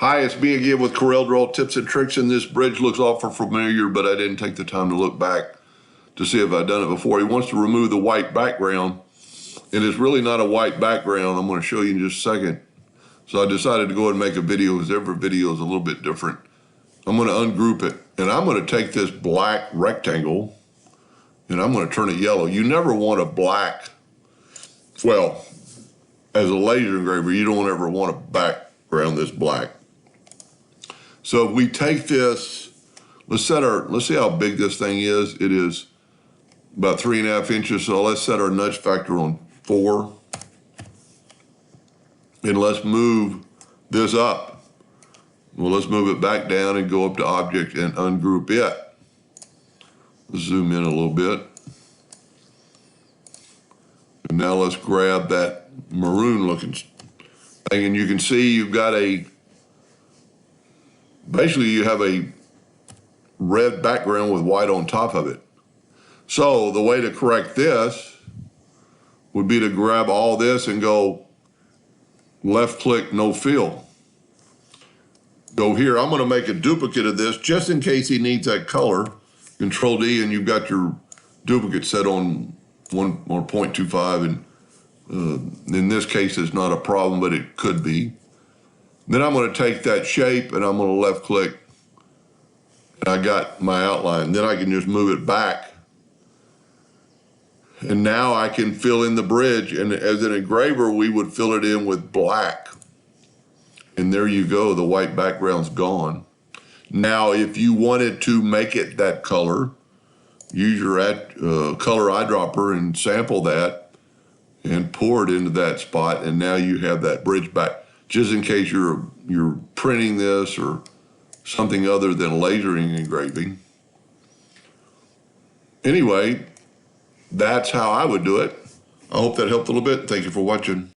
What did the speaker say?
Hi, it's me again with Corel Draw Tips and Tricks, and this bridge looks awful familiar, but I didn't take the time to look back to see if I'd done it before. He wants to remove the white background, and it's really not a white background. I'm going to show you in just a second. So I decided to go ahead and make a video because every video is a little bit different. I'm going to ungroup it, and I'm going to take this black rectangle, and I'm going to turn it yellow. You never want a black, well, as a laser engraver, you don't ever want a background that's black. So if we take this, let's see how big this thing is. It is about 3.5 inches. So let's set our nudge factor on 4. And let's move this up. Well, let's move it back down and go up to object and ungroup it. Let's zoom in a little bit. And now let's grab that maroon looking thing. And you can see you've got basically you have a red background with white on top of it. So the way to correct this would be to grab all this and go left click, no fill. Go here, I'm gonna make a duplicate of this just in case he needs that color. Control D, and you've got your duplicate set on 1.25, and in this case it's not a problem, but it could be. Then I'm going to take that shape and I'm going to left click, and I got my outline. Then I can just move it back. And now I can fill in the bridge, and as an engraver, we would fill it in with black. And there you go, the white background's gone. Now, if you wanted to make it that color, use your color eyedropper and sample that and pour it into that spot, and now you have that bridge back. Just in case you're printing this or something other than lasering engraving. Anyway, that's how I would do it. I hope that helped a little bit. Thank you for watching.